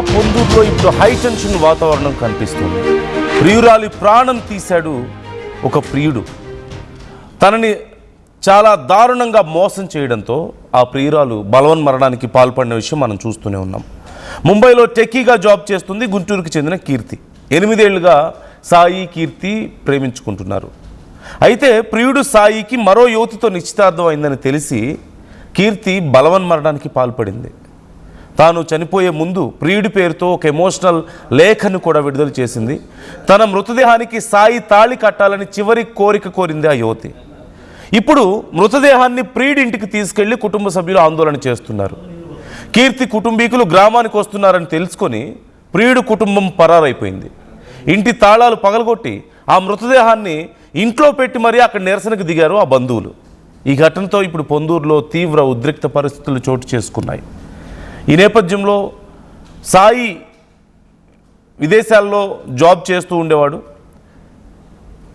పొందూరులో ఇప్పుడు high tension వాతావరణం కనిపిస్తుంది. ప్రియురాలి ప్రాణం తీశాడు ఒక ప్రియుడు. తనని చాలా దారుణంగా మోసం చేయడంతో ఆ ప్రియురాలు బలవన్మరణానికి పాల్పడిన విషయం మనం చూస్తూనే ఉన్నాం. ముంబైలో టెక్కీగా జాబ్ చేస్తుంది గుంటూరుకు చెందిన కీర్తి. 8 ఏళ్లుగా సాయి కీర్తి ప్రేమించుకుంటున్నారు. అయితే ప్రియుడు సాయికి మరో యువతితో నిశ్చితార్థం అయిందని తెలిసి కీర్తి బలవన్మరణానికి పాల్పడింది. తాను చనిపోయే ముందు ప్రియుడి పేరుతో ఒక ఎమోషనల్ లేఖను కూడా విడుదల చేసింది. తన మృతదేహానికి సాయి తాళి కట్టాలని చివరి కోరిక కోరింది ఆ యువతి. ఇప్పుడు మృతదేహాన్ని ప్రియుడి ఇంటికి తీసుకెళ్లి కుటుంబ సభ్యులు ఆందోళన చేస్తున్నారు. కీర్తి కుటుంబీకులు గ్రామానికి వస్తున్నారని తెలుసుకొని ప్రియుడు కుటుంబం పరారైపోయింది. ఇంటి తాళాలు పగలగొట్టి ఆ మృతదేహాన్ని ఇంట్లో పెట్టి మరీ అక్కడ నిరసనకు దిగారు ఆ బంధువులు. ఈ ఘటనతో ఇప్పుడు పొందూరులో తీవ్ర ఉద్రిక్త పరిస్థితులు చోటు చేసుకున్నాయి. ఈ నేపథ్యంలో సాయి విదేశాల్లో జాబ్ చేస్తూ ఉండేవాడు.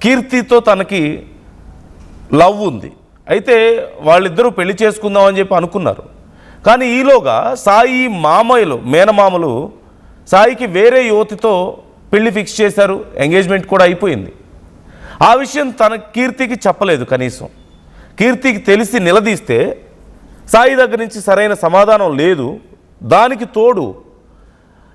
కీర్తితో తనకి లవ్ ఉంది. అయితే వాళ్ళిద్దరూ పెళ్లి చేసుకుందామని చెప్పి అనుకున్నారు. కానీ ఈలోగా సాయి మేనమామలు సాయికి వేరే యువతితో పెళ్లి ఫిక్స్ చేశారు. ఎంగేజ్మెంట్ కూడా అయిపోయింది. ఆ విషయం తన కీర్తికి చెప్పలేదు. కనీసం కీర్తికి తెలిసి నిలదీస్తే సాయి దగ్గర నుంచి సరైన సమాధానం లేదు. దానికి తోడు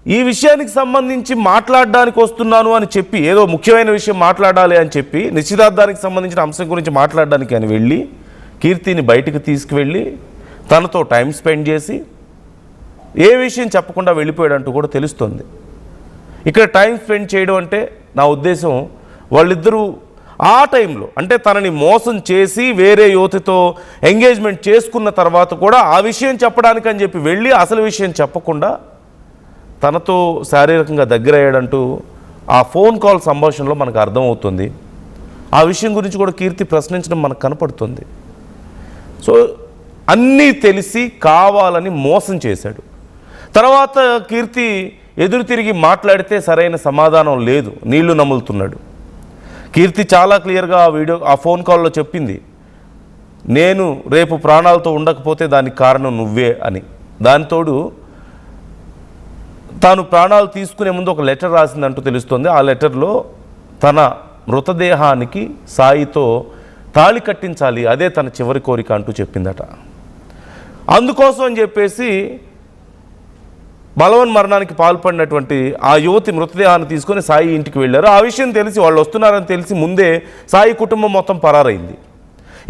ఈ విషయానికి సంబంధించి మాట్లాడడానికి వస్తున్నాను అని చెప్పి, ఏదో ముఖ్యమైన విషయం మాట్లాడాలి అని చెప్పి, నిశ్చితార్థానికి సంబంధించిన అంశం గురించి మాట్లాడడానికి అని వెళ్ళి కీర్తిని బయటికి తీసుకువెళ్ళి తనతో టైం స్పెండ్ చేసి ఏ విషయం చెప్పకుండా వెళ్ళిపోయాడంటూ కూడా తెలుస్తుంది. ఇక్కడ టైం స్పెండ్ చేయడం అంటే నా ఉద్దేశం వాళ్ళిద్దరూ ఆ టైంలో, అంటే తనని మోసం చేసి వేరే యువతితో ఎంగేజ్మెంట్ చేసుకున్న తర్వాత కూడా ఆ విషయం చెప్పడానికి అని చెప్పి వెళ్ళి అసలు విషయం చెప్పకుండా తనతో శారీరకంగా దగ్గర అయ్యాడంటూ ఆ ఫోన్ కాల్ సంభాషణలో మనకు అర్థమవుతుంది. ఆ విషయం గురించి కూడా కీర్తి ప్రశ్నించడం మనకు కనపడుతుంది. సో అన్నీ తెలిసి కావాలని మోసం చేశాడు. తర్వాత కీర్తి ఎదురు తిరిగి మాట్లాడితే సరైన సమాధానం లేదు, నీళ్లు నములుతున్నాడు. కీర్తి చాలా క్లియర్గా ఆ ఫోన్ కాల్లో చెప్పింది, నేను రేపు ప్రాణాలతో ఉండకపోతే దానికి కారణం నువ్వే అని. దానితోడు తాను ప్రాణాలు తీసుకునే ముందు ఒక లెటర్ రాసిందంటూ తెలుస్తుంది. ఆ లెటర్లో తన మృతదేహానికి సాయితో తాళి కట్టించాలి, అదే తన చివరి కోరిక అంటూ చెప్పిందట. అందుకోసం అని చెప్పేసి బలవన్మరణానికి పాల్పడినటువంటి ఆ యువతి మృతదేహాన్ని తీసుకొని సాయి ఇంటికి వెళ్ళారు. ఆ విషయం తెలిసి వాళ్ళు వస్తున్నారని తెలిసి ముందే సాయి కుటుంబం మొత్తం పరారైంది.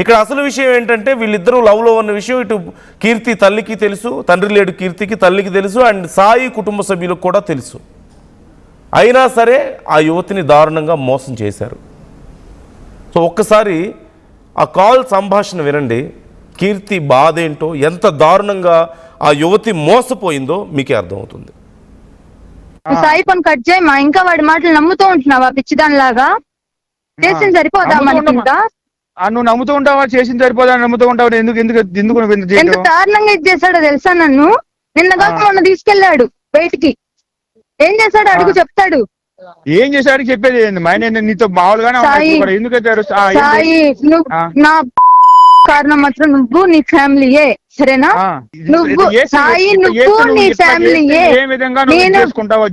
ఇక్కడ అసలు విషయం ఏంటంటే వీళ్ళిద్దరూ లవ్లో ఉన్న విషయం ఇటు కీర్తి తల్లికి తెలుసు, తండ్రి లేడు కీర్తికి, తల్లికి తెలుసు, అండ్ సాయి కుటుంబ సభ్యులకు కూడా తెలుసు. అయినా సరే ఆ యువతిని దారుణంగా మోసం చేశారు. సో ఒక్కసారి ఆ కాల్ సంభాషణ వినండి. కీర్తి బాధ ఏంటో, ఎంత దారుణంగా ఆ యువతి మోసపోయిందో మీకే అర్థమవుతుంది. సాయి పని కట్ చేయమా, ఇంకా వాడి మాటలు నమ్ముతూ ఉంటున్నావా పిచ్చిదానిలాగా? చేసింది సరిపోదా మనకి? ఇంకా నువ్వు నమ్ముతూ ఉంటావా? చేసింది సరిపోదా నమ్ముతూ ఉంటావు? ఎంత దారుణంగా ఇది చేశాడో తెలుసా? నన్ను నిన్నగాక మొన్న తీసుకెళ్లాడు బయటికి. ఏం చేశాడు అడుగు, చెప్తాడు. ఏం చేశాడు చెప్పేది ఏంది? నీతో మామూలుగానే ఎందుకు సాయి, నువ్వు నా కారణం మాత్రం నువ్వు నీ ఫ్యామిలీయే, సరేనా? నువ్వు సాయి, నువ్వు నీ ఫ్యామిలీయే.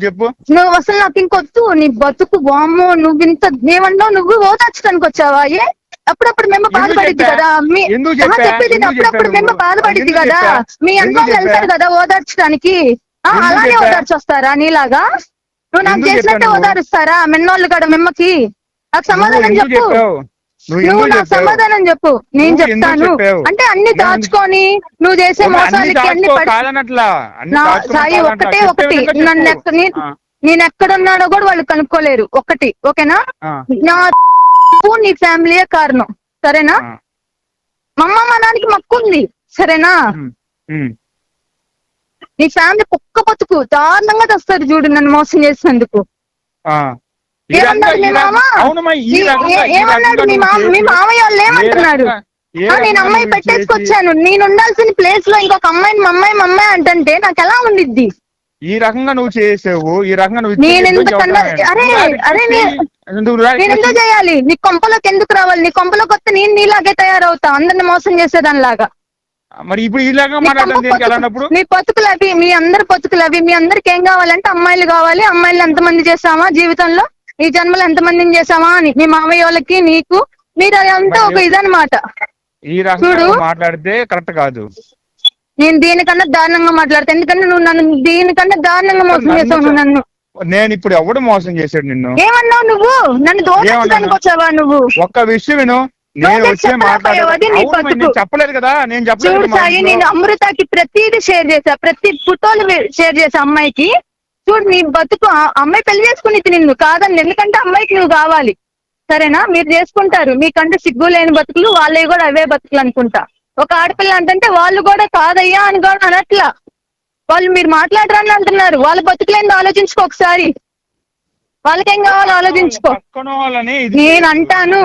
చెప్పు. నువ్వు అసలు నాకు ఇంకొద్దు నీ బతుకు. వామ్మో, నువ్వు ఇంత ఏమన్నావు? నువ్వు ఓదార్చడానికి వచ్చావా? అప్పుడప్పుడు మేము బాధపడిద్ది కదా, చెప్పేది అప్పుడప్పుడు మేము బాధపడిద్ది కదా. మీ అన్న వెళ్తారు కదా ఓదార్చడానికి, అలానే ఓదార్చి వస్తారా నీలాగా? నువ్వు నాకు చేసినట్టే ఓదారుస్తారా మెన్నోళ్ళు కాడ మిమ్మకి? నాకు సమాధానం చెప్పు. నువ్వు నాకు సమాధానం చెప్పు, నేను చెప్తాను. అంటే అన్ని దాచుకొని నువ్వు చేసే మోసాలకి అన్ని సాయి ఒకటి నేను ఎక్కడున్నాడో కూడా వాళ్ళు కనుక్కోలేరు. ఒకటి ఓకేనా? నా నీ ఫ్యామిలీయే కారణం, సరేనా? మా నాన్నకి మక్కుంది, సరేనా? నీ ఫ్యామిలీ కుక్క బతుకు దారుణంగా తెస్తారు చూడు నన్ను మోసం చేసినందుకు. ఏమన్నాడు మీ మామయ్య వాళ్ళు ఏమంటున్నారు? నేను అమ్మాయి పెట్టేసుకొచ్చాను, నేను ఉండాల్సిన ప్లేస్ లో ఇంకొక అమ్మాయిని మమ్మాయి అంటే నాకు ఎలా ఉండిద్ది? ఈ రకంగా నువ్వు చేసావు, ఈ రకంగా నేను ఎందుకు చేయాలి? నీ కొంపలోకి ఎందుకు రావాలి? నీ కొంపలోకి వస్తే నేను నీలాగే తయారవుతా, అందరిని మోసం చేసేదానిలాగా. మరి ఇప్పుడు ఇలాగా మాట్లాడడం దేనికి అలాంటప్పుడు? మీ బతుకులు అవి, మీ అందరి బతుకులు అవి. మీ అందరికి ఏం కావాలంటే అమ్మాయిలు కావాలి. అమ్మాయిలు ఎంతమంది చేసామా జీవితంలో, ఈ జన్మలో ఎంతమందిని చేసామా అని మీ మామయ్య వాళ్ళకి నీకు మీరు అదంతా ఒక ఇదనమాట. ఈ రకంగా మాట్లాడితే కరెక్ట్ కాదు. నేను దీనికన్నా దారుణంగా మాట్లాడతా, ఎందుకంటే నువ్వు నన్ను దీనికన్నా దారుణంగా మోసం చేసావు. నువ్వు నన్ను నేను ఇప్పుడు ఎవడు మోసం చేశాడు నిన్ను? ఏమన్నావు నువ్వు? నన్ను దోషించడానికి వచ్చావా నువ్వు? ఒక్క విషయం విను, నేను వచ్చే చెప్పలేదు కదా, నేను చెప్పలేదు. సాయి, నేను అమృతకి ప్రతిదీ షేర్ చేశా, ప్రతి ఫోటోలు షేర్ చేశా అమ్మాయికి. చూడు నీ బతుకు, అమ్మాయి పెళ్లి చేసుకుని నిన్ను కాదని, ఎందుకంటే అమ్మాయికి నువ్వు కావాలి. సరేనా? మీరు చేసుకుంటారు, మీకంటే సిగ్గు లేని బతుకులు, వాళ్ళవి కూడా అవే బతుకులు అనుకుంటా. ఒక ఆడపిల్ల అంటే వాళ్ళు కూడా కాదయ్యా అని కూడా అనట్లా. వాళ్ళు మీరు మాట్లాడరని అంటున్నారు. వాళ్ళ బతుకులేందో ఆలోచించుకో ఒకసారి. వాళ్ళకేం కావాలో ఆలోచించుకో. నేను అంటాను,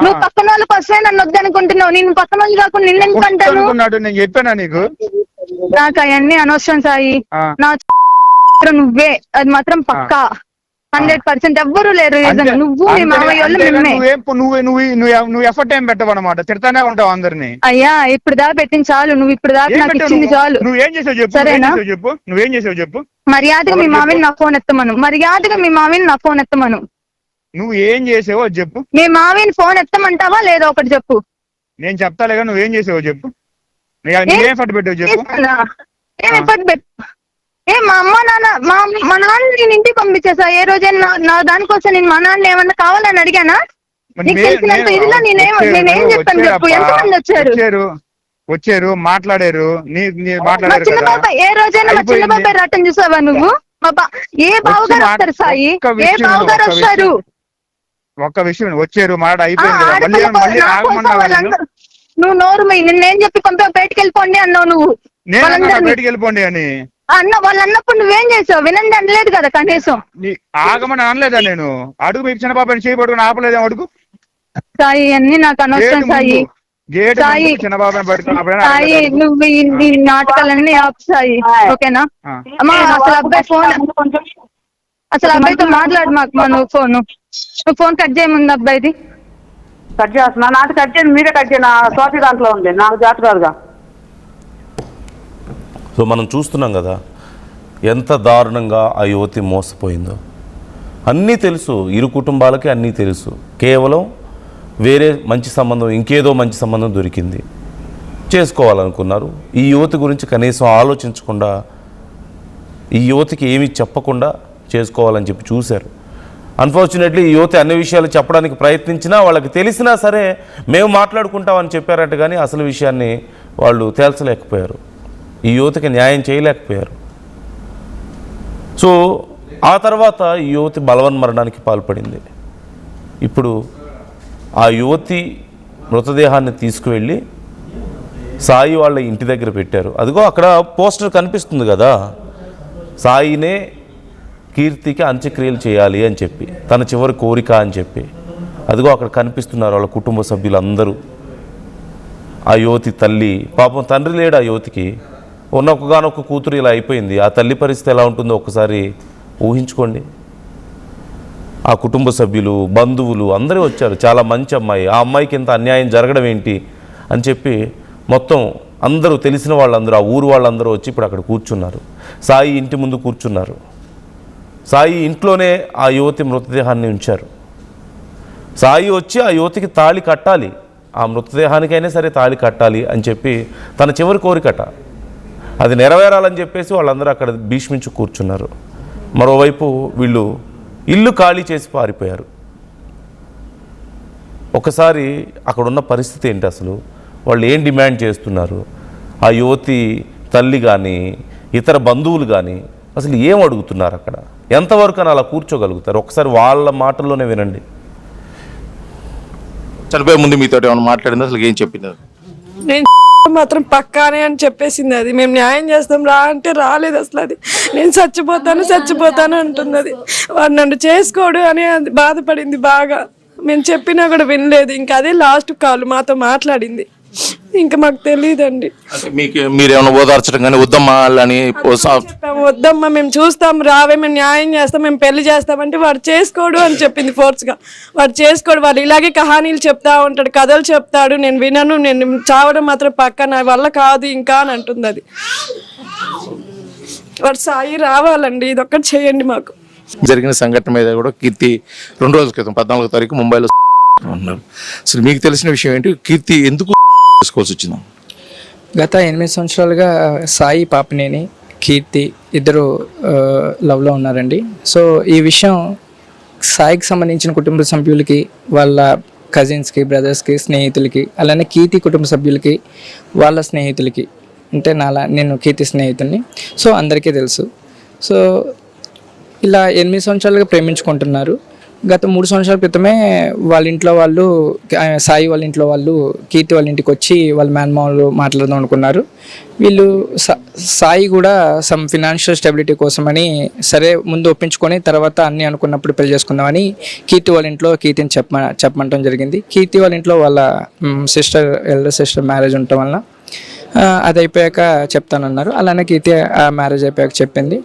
నువ్వు పక్కన వాళ్ళ కోసమే నన్ను వద్దనుకుంటున్నావు. నేను పక్కన వాళ్ళు కాకుండా నిన్ను ఎందుకు అంటాను? నేను చెప్పానా నీకు? నాకు అవన్నీ అనవసరం సాయి. నా నువ్వే, అది మాత్రం పక్కా 100%. ఎవ్వరూ లేరు. నువ్వు మీ మామయ్య వాళ్ళు నిన్నే. నువ్వు ఎఫర్ట్ ఏం పెట్టవన్నమాట, తిడతానే ఉంటావు అందరినీ. అయ్యా ఇప్పుడు దాకా పెట్టింది చాలు, నువ్వు ఇప్పుడు దాకా నాకు ఇచ్చింది చాలు. నువ్వేం చేసావు చెప్పు? సరేనా? నువ్వేం చేసావు చెప్పు? మర్యాదగా మీ మామయ్యని నా ఫోన్ ఎత్తమను. మర్యాదగా మీ మామయ్యని నా ఫోన్ ఎత్తమను. నువ్వు ఏం చేసావో చెప్పు. మీ మామయ్యని ఫోన్ ఎత్తమంటావా లేదా ఒకటి చెప్పు. నేను చెప్తాలేగా, నువ్వేం చేసావో చెప్పు. ఏం ఎఫర్ట్ పెట్టావు చెప్పు. ఏం ఎఫర్ట్ పెట్టు? మా అమ్మ నాన్న మా నాన్న నేను ఇంటికి పంపించేసా. ఏ రోజైనా నా దానికోసం నేను మా నాన్న ఏమన్నా కావాలని అడిగానా? నీకు తెలిసినంత ఇదిలో నేనేం చెప్పాను చెప్పు. ఎంతమంది వచ్చారు మాట్లాడారు. చిన్న బాబాయ్, ఏ రోజైనా మా చిన్న బాబాయ్ రాటం చూసావా నువ్వు? ఏ బావగారు వస్తారు సాయి? ఏ బావగారు వస్తారు? ఒక్క విషయం, వచ్చారు మాట అయిపోయింది. నువ్వు నోరు నిన్నేం చెప్పి పంపా? బయటకు వెళ్ళిపోండి అన్నావు నువ్వు. బయటకు వెళ్ళిపోండి అని అన్న వాళ్ళు అన్నప్పుడు నువ్వేం చేసావు? వినండి అనలేదు కదా కనీసం. ఆగమని అనలేదా నేను? అడుగు, మీకు చిన్న పాపని చేయబడుకుని ఆపలేదా అడుగు? సాయి అన్ని నాకు అనవసరం సాయి. సాయి సాయి నువ్వు ఈ నాటకాలన్నీ ఆపు సాయి, ఓకేనా? అమ్మా అసలు అబ్బాయి ఫోన్, అసలు అబ్బాయితో మాట్లాడు మాకు. నువ్వు ఫోన్ కట్ చేయముందు అబ్బాయిది. కట్ చేస్తున్నా? నాది కట్ చేయండి, మీరే కట్ చేయండి. స్వాతి దాంట్లో ఉంది, నాకు జాత కాదుగా. సో మనం చూస్తున్నాం కదా ఎంత దారుణంగా ఆ యువతి మోసపోయిందో. అన్నీ తెలుసు, ఇరు కుటుంబాలకి అన్నీ తెలుసు. కేవలం వేరే మంచి సంబంధం, ఇంకేదో మంచి సంబంధం దొరికింది, చేసుకోవాలనుకున్నారు. ఈ యువతి గురించి కనీసం ఆలోచించకుండా, ఈ యువతికి ఏమీ చెప్పకుండా చేసుకోవాలని చెప్పి చూశారు. అన్ఫార్చునేట్లీ ఈ యువతి అన్ని విషయాలు చెప్పడానికి ప్రయత్నించినా, వాళ్ళకి తెలిసినా సరే మేము మాట్లాడుకుంటామని చెప్పారట, కానీ అసలు విషయాన్ని వాళ్ళు తేల్చలేకపోయారు. ఈ యువతికి న్యాయం చేయలేకపోయారు. సో ఆ తర్వాత ఈ యువతి బలవన్మరణానికి పాల్పడింది. ఇప్పుడు ఆ యువతి మృతదేహాన్ని తీసుకువెళ్ళి సాయి వాళ్ళ ఇంటి దగ్గర పెట్టారు. అదిగో అక్కడ పోస్టర్ కనిపిస్తుంది కదా, సాయినే కీర్తికి అంత్యక్రియలు చేయాలి అని చెప్పి, తన చివరి కోరిక అని చెప్పి. అదిగో అక్కడ కనిపిస్తున్నారు వాళ్ళ కుటుంబ సభ్యులందరూ. ఆ యువతి తల్లి, పాపం తండ్రి లేడు ఆ యువతికి, ఉన్న ఒకగానొక్క కూతురు ఇలా అయిపోయింది. ఆ తల్లి పరిస్థితి ఎలా ఉంటుందో ఒకసారి ఊహించుకోండి. ఆ కుటుంబ సభ్యులు, బంధువులు అందరూ వచ్చారు. చాలా మంచి అమ్మాయి, ఆ అమ్మాయికి ఇంత అన్యాయం జరగడం ఏంటి అని చెప్పి మొత్తం అందరూ, తెలిసిన వాళ్ళందరూ, ఆ ఊరు వాళ్ళందరూ వచ్చి ఇప్పుడు అక్కడ కూర్చున్నారు. సాయి ఇంటి ముందు కూర్చున్నారు. సాయి ఇంట్లోనే ఆ యువతి మృతదేహాన్ని ఉంచారు. సాయి వచ్చి ఆ యువతికి తాళి కట్టాలి, ఆ మృతదేహానికైనా సరే తాళి కట్టాలి అని చెప్పి తన చివరి కోరికట. అది నెరవేరాలని చెప్పేసి వాళ్ళందరూ అక్కడ భీష్మించి కూర్చున్నారు. మరోవైపు వీళ్ళు ఇల్లు ఖాళీ చేసి పారిపోయారు. ఒకసారి అక్కడున్న పరిస్థితి ఏంటి, అసలు వాళ్ళు ఏం డిమాండ్ చేస్తున్నారు, ఆ యువతి తల్లి కానీ ఇతర బంధువులు కానీ అసలు ఏం అడుగుతున్నారు, అక్కడ ఎంతవరకు అని అలా కూర్చోగలుగుతారు? ఒకసారి వాళ్ళ మాటల్లోనే వినండి. చనిపోయే ముందు మీతో ఏమైనా మాట్లాడింది, అసలు ఏం చెప్పింది? నేను మాత్రం పక్కానే అని చెప్పేసింది. అది మేము న్యాయం చేస్తాం రా అంటే రాలేదు అసలు. అది నేను చచ్చిపోతాను అంటుంది. అది వాడు నన్ను చేసుకోడు అని బాధపడింది బాగా. మేము చెప్పినా కూడా వినలేదు. ఇంకా అదే లాస్ట్ కాల్ మాతో మాట్లాడింది. ఇంకా మాకు తెలియదండి. అంటే మీరేమైనా ఓదార్చడం కానీ వద్దమ్మా అని చెప్పాము, వద్దమ్మా మేము చూస్తాం, రావే, మేము న్యాయం చేస్తాం, మేము పెళ్లి చేస్తామంటే వాడు చేసుకోడు అని చెప్పింది ఫోర్స్గా. వాడు చేసుకోడు, వాడు ఇలాగే కహానీలు చెప్తా ఉంటాడు, కథలు చెప్తాడు, నేను వినను, నేను చావడం మాత్రం పక్క, నా వల్ల కాదు ఇంకా అని అంటుంది. అది వాడు సాయి రావాలండి, ఇదొక్కటి చేయండి మాకు. జరిగిన సంఘటన మీద కూడా కీర్తి 2 రోజుల క్రితం 14వ తారీఖు ముంబైలో ఉన్నారు. అసలు మీకు తెలిసిన విషయం ఏంటి? కీర్తి ఎందుకు చేసుకోవాల్సి వచ్చిందా? గత 8 సంవత్సరాలుగా సాయి పాపనేని కీర్తి ఇద్దరు లవ్లో ఉన్నారండి. సో ఈ విషయం సాయికి సంబంధించిన కుటుంబ సభ్యులకి, వాళ్ళ కజిన్స్కి, బ్రదర్స్కి, స్నేహితులకి, అలానే కీర్తి కుటుంబ సభ్యులకి, వాళ్ళ స్నేహితులకి, అంటే నేను కీర్తి స్నేహితుల్ని, సో అందరికీ తెలుసు. సో ఇలా 8 సంవత్సరాలుగా ప్రేమించుకుంటున్నారు. గత 3 సంవత్సరాల క్రితమే వాళ్ళ ఇంట్లో వాళ్ళు, సాయి వాళ్ళ ఇంట్లో వాళ్ళు కీర్తి వాళ్ళ ఇంటికి వచ్చి వాళ్ళ మేనమామలు మాట్లాడదాం అనుకున్నారు. వీళ్ళు సాయి కూడా సమ్ ఫినాన్షియల్ స్టెబిలిటీ కోసమని సరే ముందు ఒప్పించుకొని తర్వాత అన్నీ అనుకున్నప్పుడు పెళ్లి చేసుకుందామని కీర్తి వాళ్ళ ఇంట్లో కీర్తిని చెప్పమంటం జరిగింది. కీర్తి వాళ్ళ ఇంట్లో వాళ్ళ ఎల్డర్ సిస్టర్ మ్యారేజ్ ఉండటం వల్ల అది అయిపోయాక చెప్తానన్నారు. అలానే కీర్తి ఆ మ్యారేజ్ అయిపోయాక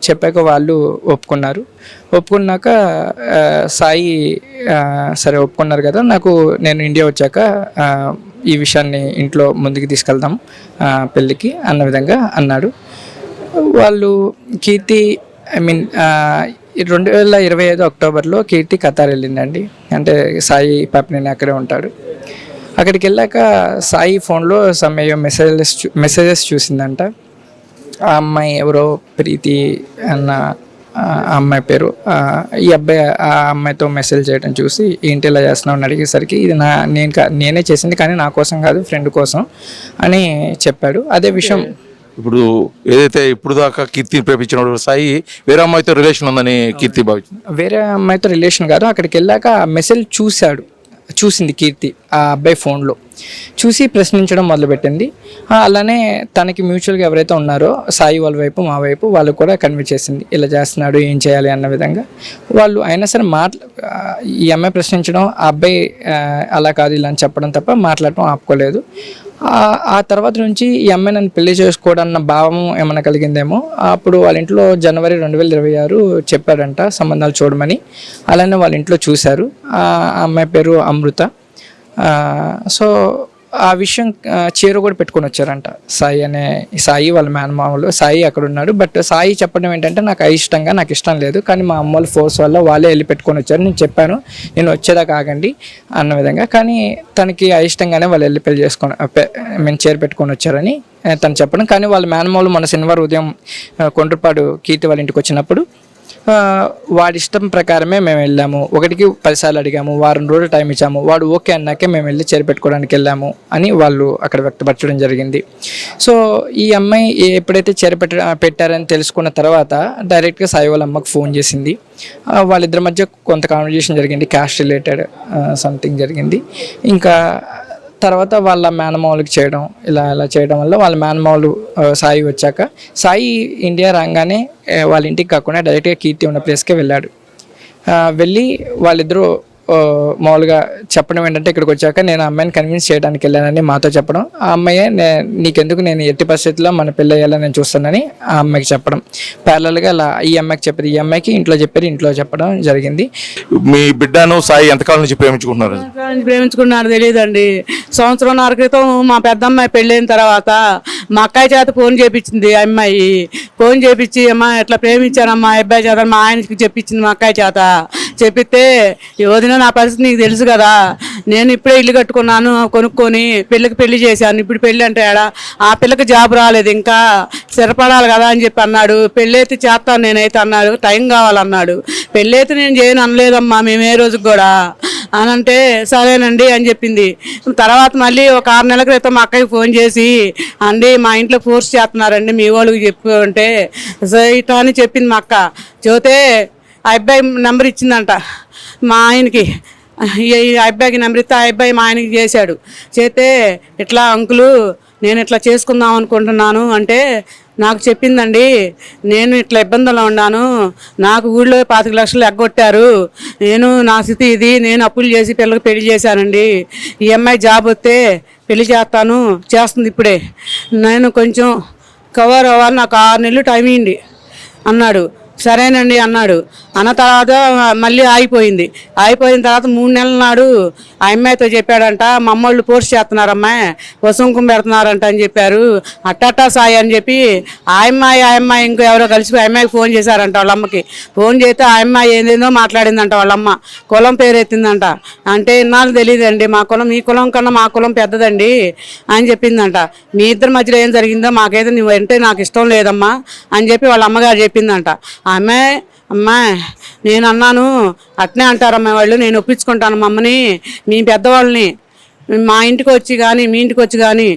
చెప్పాక వాళ్ళు ఒప్పుకున్నారు. ఒప్పుకున్నాక సాయి సరే ఒప్పుకున్నారు కదా, నేను ఇండియా వచ్చాక ఈ విషయాన్ని ఇంట్లో ముందుకు తీసుకెళ్దాం పెళ్ళికి అన్న విధంగా అన్నాడు. వాళ్ళు కీర్తి 2025 అక్టోబర్లో కీర్తి ఖతార్ వెళ్ళిందండి. అంటే సాయి పాపనేని అక్కడే ఉంటాడు. అక్కడికి వెళ్ళాక సాయి ఫోన్లో సమ్మయ్య మెసేజెస్ చూసిందంట. ఆ అమ్మాయి ఎవరో ప్రీతి అన్న అమ్మాయి పేరు. ఈ అబ్బాయి ఆ అమ్మాయితో మెసేజ్ చేయడం చూసి ఏంటి ఇలా చేస్తున్నావు అని అడిగేసరికి ఇది నేనే చేసింది, కానీ నా కోసం కాదు, ఫ్రెండ్ కోసం అని చెప్పాడు. అదే విషయం ఇప్పుడు ఏదైతే ఇప్పుడు దాకా కీర్తిని ప్రేమించిన సాయి వేరే అమ్మాయితో రిలేషన్ ఉందని కీర్తి భావించింది. వేరే అమ్మాయితో రిలేషన్ కాదు, అక్కడికి వెళ్ళాక ఆ మెసేజ్ చూసింది కీర్తి ఆ అబ్బాయి ఫోన్లో చూసి ప్రశ్నించడం మొదలుపెట్టింది. అలానే తనకి మ్యూచువల్గా ఎవరైతే ఉన్నారో సాయి వాళ్ళ వైపు మా వైపు వాళ్ళు కూడా కన్విన్స్ చేసింది, ఇలా చేస్తున్నాడు ఏం చేయాలి అన్న విధంగా. వాళ్ళు అయినా సరే ఈ అమ్మాయి ప్రశ్నించడం, ఆ అబ్బాయి అలా కాదు ఇలా అని చెప్పడం తప్ప మాట్లాడటం ఆపుకోలేదు. ఆ తర్వాత నుంచి ఈ అమ్మాయి నన్ను పెళ్లి చేసుకోవడన్న భావం ఏమైనా కలిగిందేమో. అప్పుడు వాళ్ళ ఇంట్లో జనవరి 2026 చెప్పాడంట సంబంధాలు చూడమని. అలానే వాళ్ళ ఇంట్లో చూశారు. ఆ అమ్మాయి పేరు అమృత. సో ఆ విషయం చీర కూడా పెట్టుకొని వచ్చారంట సాయి వాళ్ళ మేనమామలు. సాయి అక్కడ ఉన్నాడు, బట్ సాయి చెప్పడం ఏంటంటే నాకు ఇష్టం లేదు, కానీ మా అమ్మ వాళ్ళ ఫోర్స్ వల్ల వాళ్ళే వెళ్ళి పెట్టుకొని వచ్చారు. నేను చెప్పాను నేను వచ్చేదాకా ఆగండి అన్న విధంగా, కానీ తనకి అయిష్టంగానే వాళ్ళు వెళ్ళి పెళ్లి చేసుకొని మేము చీర పెట్టుకొని వచ్చారని తను చెప్పడం. కానీ వాళ్ళ మేనమామలు మన శనివారం ఉదయం కొండ్రపాడు కీర్తి వాళ్ళ ఇంటికి వచ్చినప్పుడు వాడి ఇష్టం ప్రకారమే మేము వెళ్ళాము. 1కి 10 సార్లు అడిగాము, వారం రోజులు టైం ఇచ్చాము, వాడు ఓకే అన్నాకే మేము వెళ్ళి చేరిపెట్టుకోవడానికి వెళ్ళాము అని వాళ్ళు అక్కడ వ్యక్తపరచడం జరిగింది. సో ఈ అమ్మాయి ఎప్పుడైతే పెట్టారని తెలుసుకున్న తర్వాత డైరెక్ట్గా సాయి వాళ్ళ అమ్మకు ఫోన్ చేసింది. వాళ్ళిద్దరి మధ్య కొంత కాన్వర్జేషన్ జరిగింది, క్యాస్ట్ రిలేటెడ్ సంథింగ్ జరిగింది. ఇంకా తర్వాత వాళ్ళ మేనమావులకి చేయడం, ఇలా చేయడం వల్ల వాళ్ళ మేనమావులు సాయి వచ్చాక సాయి ఇండియా రాగానే వాళ్ళ ఇంటికి కాకుండా డైరెక్ట్గా కీర్తి ఉన్న ప్లేస్కే వెళ్ళాడు. వెళ్ళి వాళ్ళిద్దరూ మామూలుగా చెప్పడం ఏంటంటే ఇక్కడికి వచ్చాక నేను ఆ అమ్మాయిని కన్విన్స్ చేయడానికి వెళ్ళానని మాతో చెప్పడం. ఆ అమ్మాయి నీకెందుకు, నేను ఎట్టి పరిస్థితుల్లో మన పెళ్ళి అయ్యేలా నేను చూస్తానని ఆ అమ్మాయికి చెప్పడం. ప్యారలల్గా అలా ఈ అమ్మాయికి చెప్పేది, ఈ అమ్మాయికి ఇంట్లో చెప్పారు, ఇంట్లో చెప్పడం జరిగింది. మీ బిడ్డను సాయి ఎంతకాలం నుంచి ప్రేమించుకున్నారు తెలియదండి. 1.5 సంవత్సరం క్రితం మా పెద్దమ్మాయి పెళ్ళైన తర్వాత మా అక్కాయి చేత ఫోన్ చేయించింది. ఆ అమ్మాయి ఫోన్ చేయించి అమ్మా ఎట్లా ప్రేమించానమ్మా అబ్బాయి చేత మా ఆయనకి చెప్పించింది. మా అక్కాయి చేత చెప్పితే వదిన నా పరిస్థితి నీకు తెలుసు కదా, నేను ఇప్పుడే ఇల్లు కట్టుకున్నాను, కొనుక్కొని పెళ్ళి చేశాను, ఇప్పుడు పెళ్ళి అంటే ఆ పిల్లకి జాబ్ రాలేదు, ఇంకా స్థిరపడాలి కదా అని చెప్పి అన్నాడు. పెళ్ళైతే చేస్తాను నేనైతే అన్నాడు, టైం కావాలన్నాడు. పెళ్ళైతే నేను చేయను అనలేదమ్మా మేము ఏ రోజుకి కూడా అని అంటే సరేనండి అని చెప్పింది. తర్వాత మళ్ళీ ఒక 6 నెలల క్రితం మా అక్కకి ఫోన్ చేసి అండి మా ఇంట్లో ఫోర్స్ చేస్తున్నారండి మీ వాళ్ళకి చెప్పు అంటే ఇట్లా అని చెప్పింది మా అక్క. చెబితే ఆ అబ్బాయి నెంబర్ ఇచ్చిందంట మా ఆయనకి. ఈ అబ్బాయికి నెంబర్ ఇస్తే ఆ అబ్బాయి మా ఆయనకి చేశాడు. చేస్తే ఇట్లా అంకులు నేను ఇట్లా చేసుకుందాం అనుకుంటున్నాను అంటే నాకు చెప్పిందండి, నేను ఇట్లా ఇబ్బందుల్లో ఉన్నాను, నాకు ఊళ్ళో 25 లక్షలు ఎగ్గొట్టారు, నా స్థితి ఇది, నేను అప్పులు చేసి పిల్లలకు పెళ్లి చేశానండి, ఈ అమ్మాయి జాబ్ వస్తే పెళ్లి చేస్తుంది ఇప్పుడే, నేను కొంచెం కవర్ అవ్వాలి, నాకు 6 నెలలు టైం ఇవ్వండి అన్నాడు. సరేనండి అన్నాడు. అన్న తర్వాత మళ్ళీ అయిపోయిన తర్వాత 3 నెలల నాడు ఆ అమ్మాయితో చెప్పాడంట, మా అమ్మోళ్ళు పోస్ట్ చేస్తున్నారమ్మా, వసుంకుం పెడుతున్నారంట అని చెప్పారు. అట్టట్టా సాయి అని చెప్పి ఆ అమ్మాయి ఇంకో ఎవరో కలిసి ఆ అమ్మాయికి ఫోన్ చేశారంట. వాళ్ళ అమ్మకి ఫోన్ చేస్తే ఆ అమ్మాయి ఏదేందో మాట్లాడిందంట. వాళ్ళమ్మ కులం పేరు ఎత్తిందంట. అంటే ఇన్నాళ్ళు తెలియదండి, మా కులం మీ కులం కన్నా మా కులం పెద్దదండి అని చెప్పిందంట. మీ ఇద్దరి మధ్యలో ఏం జరిగిందో మాకైతే నువ్వు అంటే నాకు ఇష్టం లేదమ్మా అని చెప్పి వాళ్ళ అమ్మగారు చెప్పిందంట. ఆ అమ్మా నేను అన్నాను, అట్నే అంటారమ్మా వాళ్ళు, నేను ఒప్పించుకుంటాను మా అమ్మని, మీ పెద్దవాళ్ళని మా ఇంటికి వచ్చి కానీ మీ ఇంటికి వచ్చి కానీ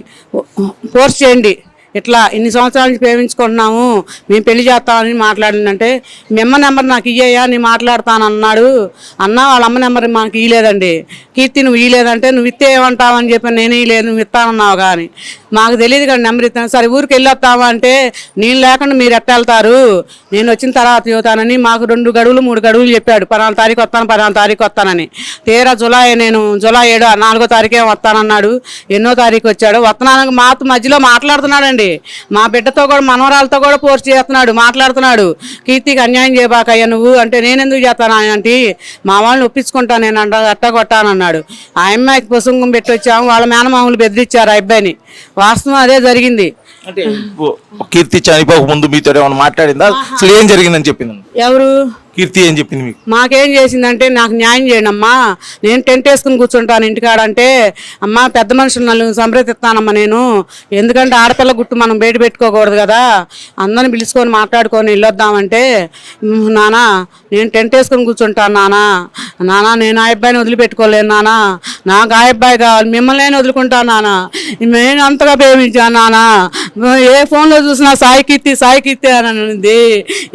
ఫోర్స్ చేయండి, ఇట్లా ఇన్ని సంవత్సరాల నుంచి ప్రేమించుకుంటున్నాము, మేము పెళ్లి చేస్తామని మాట్లాడిందంటే, మీ అమ్మ నెంబర్ నాకు ఇయ్యా నేను మాట్లాడతాను అన్నాడు. వాళ్ళ అమ్మ నెంబర్ మాకు ఇయ్యలేదండి. కీర్తి నువ్వు ఇయ్యలేదంటే నువ్వు ఇస్తే ఏమంటావని చెప్పి నేను ఇయ్యలేదు, నువ్వు ఇస్తానన్నావు కానీ మాకు తెలియదు కానీ నెంబర్ ఇస్తాను. సరే ఊరికి వెళ్ళొస్తావా అంటే, నేను లేకుండా మీరు ఎట్ట వెళ్తారు, నేను వచ్చిన తర్వాత చూతానని మాకు 2 గడువులు 3 గడువులు చెప్పాడు. 14 తారీఖు వస్తాను 14 తారీఖు వస్తానని. తీరా జూలై 7 4వ తారీఖే వస్తానన్నాడు. ఎన్నో తారీఖు వచ్చాడు. వస్తున్నానికి మాతో మధ్యలో మాట్లాడుతున్నాడండి. మా బిడ్డతో కూడా మనవరాలతో కూడా పోస్ట్ చేస్తున్నాడు, మాట్లాడుతున్నాడు. కీర్తికి అన్యాయం చేయబాకయ్యా నువ్వు అంటే, నేను ఎందుకు చేస్తాను అంటే, మా వాళ్ళని ఒప్పించుకుంటాను నేను అట్ట కొట్టానన్నాడు. ఆ అమ్మాయికి పుసంగం పెట్టి వచ్చాము, వాళ్ళ మేనమామూలు బెదిరించారు ఆ అబ్బాయిని. వాస్తవం అదే జరిగింది. అంటే కీర్తి చనిపోక ముందు మీతో ఏమైనా మాట్లాడిందా? అసలు ఏం జరిగిందని చెప్పింది ఎవరు? కీర్తి ఏం చెప్పింది మీకు? మాకేం చేసిందంటే, నాకు న్యాయం చేయండి అమ్మా, నేను టెంట్ వేసుకుని కూర్చుంటాను ఇంటికాడంటే, అమ్మ పెద్ద మనుషులు నన్ను సంప్రదిస్తానమ్మా నేను, ఎందుకంటే ఆడపిల్ల గుట్టు మనం బయట పెట్టుకోకూడదు కదా, అందరిని పిలుచుకొని మాట్లాడుకొని వెళ్ళొద్దామంటే, నానా నేను టెంట్ వేసుకొని కూర్చుంటాను నానా నేను ఆ అబ్బాయిని వదిలిపెట్టుకోలేను నానా, నాకు ఆ అబ్బాయి కావాలి, మిమ్మల్ని నేను వదులుకుంటాను నానా, నేను అంతగా ప్రేమించాను నానా, ఏ ఫోన్లో చూసినా సాయి కీర్తి అని ఉంది,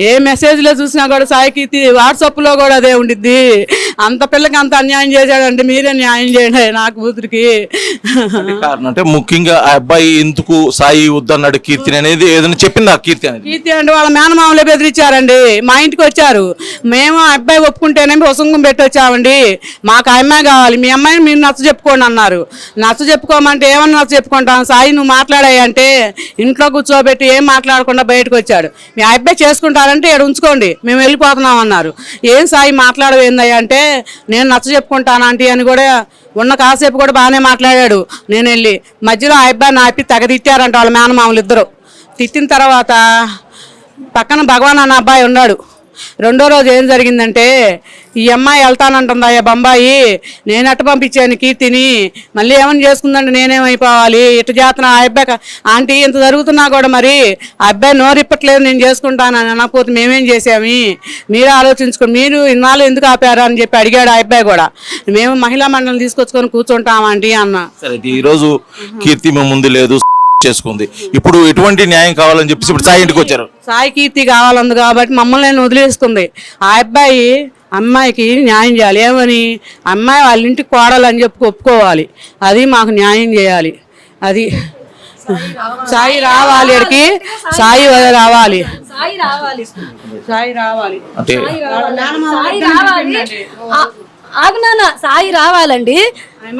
ఏ మెసేజ్లో చూసినా కూడా సాయి కీర్తి, వాట్సాప్లో కూడా అదే ఉండిద్ది. అంత పిల్లకి అంత అన్యాయం చేశాడంటే మీరే న్యాయం చేయండి నా కూతురికి. కారణం అంటే ముఖ్యంగా ఆ అబ్బాయి ఎందుకు సాయి వద్దన్నాడు కీర్తిని అనేది ఏదైనా చెప్పిందా కీర్తి అనేది? కీర్తి అంటే వాళ్ళ మేనమామలే బెదిరించారండి. మా ఇంటికి వచ్చారు, మేము ఆ అబ్బాయి ఒప్పుకుంటేనే వసంగం పెట్టి వచ్చామండి, మాకు ఆ అమ్మాయి కావాలి, మీ అమ్మాయిని మీరు నచ్చ చెప్పుకోండి అన్నారు. నచ్చ చెప్పుకోమంటే ఏమన్నా నచ్చ చెప్పుకుంటాను, సాయి నువ్వు మాట్లాడాయంటే ఇంట్లో కూర్చోబెట్టి ఏం మాట్లాడకుండా బయటకు వచ్చాడు. మీ ఆ అబ్బాయి చేసుకుంటారంటే ఇక్కడ ఉంచుకోండి, మేము వెళ్ళిపోతున్నాం అన్నారు. ఏం సాయి మాట్లాడవేందయ్యా అంటే, నేను నచ్చ చెప్పుకుంటాను ఆంటీ అని కూడా ఉన్న కాసేపు కూడా బాగానే మాట్లాడాడు. నేను వెళ్ళి మధ్యలో ఆ అబ్బాయి నా అప్పి తెగ తిట్టారంట వాళ్ళ మేనమామలు ఇద్దరు. తిట్టిన తర్వాత పక్కన భగవాన్ అన్న అబ్బాయి ఉన్నాడు. 2వ రోజు ఏం జరిగిందంటే, ఈ అమ్మాయి వెళ్తానంటుందా బొంబాయి, నేను ఎట్ట పంపించాను కీర్తిని, మళ్ళీ ఏమని చేసుకుందంటే నేనేమైపోవాలి, ఇటు చేస్తున్నా ఆ అబ్బాయి ఆంటీ ఇంత జరుగుతున్నా కూడా మరి ఆ అబ్బాయి నోరిప్పట్లేదు నేను చేసుకుంటానని అనకపోతే మేమేం చేసాము, మీరే ఆలోచించుకోండి, మీరు ఇన్నాళ్ళు ఎందుకు ఆపారు అని చెప్పి అడిగాడు ఆ అబ్బాయి కూడా. మేము మహిళా మండలిని తీసుకొచ్చుకొని కూర్చుంటామంటీ అన్న. సరే ఈరోజు కీర్తి మేము ముందు లేదు చేసుకుంది, ఇప్పుడు ఎటువంటి న్యాయం కావాలని చెప్పేసి ఇప్పుడు సాయి ఇంటికి వచ్చారు. సాయి కీర్తి కావాలంది కాబట్టి మమ్మల్ని నేను వదిలేసుకుంది. ఆ అబ్బాయి అమ్మాయికి న్యాయం చేయాలి. ఏమని, అమ్మాయి వాళ్ళ ఇంటికి కోడాలని చెప్పి ఒప్పుకోవాలి, అది మాకు న్యాయం చేయాలి. అది సాయి రావాలి, ఇక్కడికి సాయి రావాలి, సాయి రావాలి అంటే ఆగునానా సాయి రావాలండి.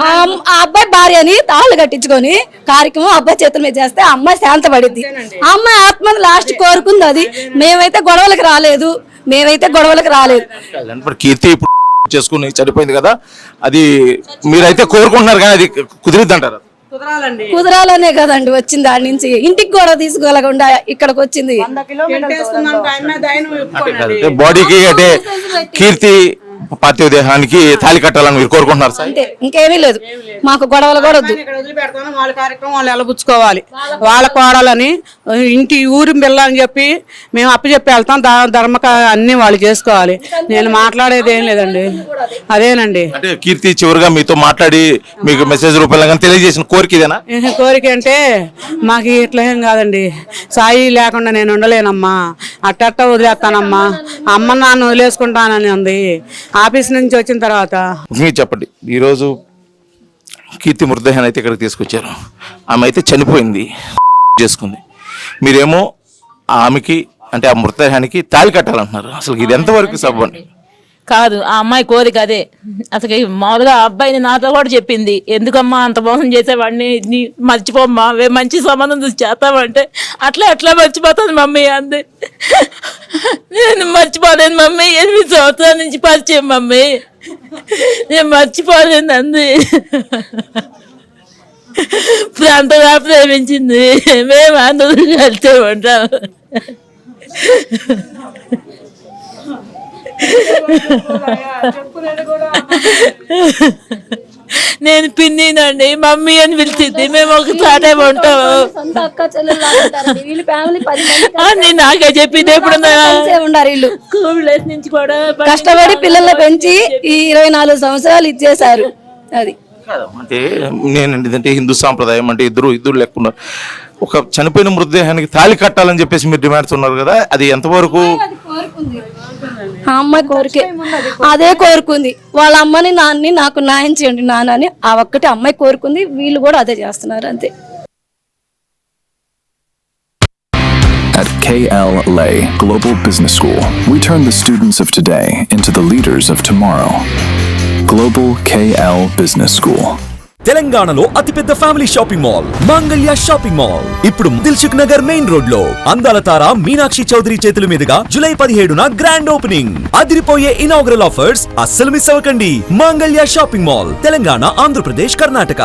ఆ అబ్బాయి భార్యని తాళ్ళు కట్టించుకొని కార్యక్రమం అబ్బాయి చేతుల మీద చేస్తే ఆ అమ్మాయి శాంతపడింది. ఆ అమ్మాయి ఆత్మ లాస్ట్ కోరుకుంది. అది మేమైతే గొడవలకు రాలేదు. కీర్తి ఇప్పుడు చేసుకుని చనిపోయింది కదా, అది మీరైతే కోరుకుంటున్నారు కానీ అది కుదిరిద్ది అంటారు? కుదరాలనే కదండి వచ్చింది. దాని నుంచి ఇంటికి కూడా తీసుకోగలకుండా ఇక్కడికి వచ్చింది. బాడీకి అంటే కీర్తి పార్థివ దేహానికి తాళి కట్టాలని మీరు కోరుకుంటున్నారు? అంటే ఇంకేమీ లేదు, మాకు గొడవలు కూడా వద్దు. వాళ్ళ కార్యక్రమం వాళ్ళు ఎలబుచ్చుకోవాలి, వాళ్ళ కోడాలని ఇంటి ఊరి పిల్ల అని చెప్పి మేము అప్పచెప్పి వెళ్తాం. ధర్మక అన్ని వాళ్ళు చేసుకోవాలి. నేను మాట్లాడేది ఏం లేదండి, అదేనండి. అంటే కీర్తి చివరిగా మీతో మాట్లాడి మీకు మెసేజ్ రూపంలో తెలియజేసిన కోరిక ఇదేనా? కోరిక అంటే మాకు ఇట్లా ఏం కాదండి, సాయి లేకుండా నేను ఉండలేనమ్మా, అట్ట వదిలేస్తానమ్మా, అమ్మ నాన్న వదిలేసుకుంటానని ఉంది. ఆఫీస్ నుంచి వచ్చిన తర్వాత మీరు చెప్పండి, ఈరోజు కీర్తి మృతదేహాన్ని అయితే ఇక్కడికి తీసుకొచ్చారు. ఆమె అయితే చనిపోయింది, చేసుకుంది. మీరేమో ఆమెకి అంటే ఆ మృతదేహానికి తాళి కట్టాలంటున్నారు. అసలు ఇది ఎంతవరకు సబ్బండి? కాదు ఆ అమ్మాయి కోరిక అదే. అసలు మామూలుగా ఆ అబ్బాయిని నాతో కూడా చెప్పింది, ఎందుకమ్మా అంత మోసం చేసేవాడిని, నీ మర్చిపోమ్మా, మంచి సంబంధం చూసి చేస్తామంటే ఎట్లా మర్చిపోతుంది మమ్మీ అంది. నేను మర్చిపోలేను మమ్మీ, 8 సంవత్సరాల నుంచి పరిచయం మమ్మీ, నేను మర్చిపోలేను అంది. ప్రాంతంగా ప్రేమించింది, మేము అందరూ కలిసే ఉంటాం. నేను పిన్నినండి, మమ్మీ అని పిలిచింది, మేము ఒకసారి ఉంటాం. నాకే చెప్పింది ఎప్పుడు నుంచి కూడా కష్టపడి పిల్లల్ని పెంచి ఈ 24 సంవత్సరాలు ఇచ్చేశారు. అది అంటే నేనంటే హిందూ సాంప్రదాయం అంటే ఇద్దరు లెక్కున్నారు. ఒక చనిపోయిన మృతదేహానికి తాళి కట్టాలని చెప్పేసి మీరు డిమాండ్స్ ఉన్నారు కదా, అది ఎంతవరకు? ఆ అమ్మాయి కోరికే అదే కోరుకుంది, వాళ్ళ అమ్మని నాన్ని నాకు న్యాయం చేయండి నాన్న అని ఆ ఒక్కటి అమ్మాయి కోరుకుంది, వీళ్ళు కూడా అదే చేస్తున్నారు అంతే. At KLA Global Business School, we turn the students of today into the leaders of tomorrow. Global KL Business School. తెలంగాణలో అతిపెద్ద ఫ్యామిలీ షాపింగ్ మాల్ మాంగళ్య షాపింగ్ మాల్ ఇప్పుడు దిల్సుఖ్ నగర్ మెయిన్ రోడ్ లో అందాల తార మీనాక్షి చౌదరి చేతుల మీదుగా జూలై 17న గ్రాండ్ ఓపెనింగ్. అదిరిపోయే ఇనాగ్రల్ ఆఫర్స్ అస్సలు మిస్ అవ్వకండి. మాంగళ్య షాపింగ్ మాల్, తెలంగాణ, ఆంధ్రప్రదేశ్, కర్ణాటక.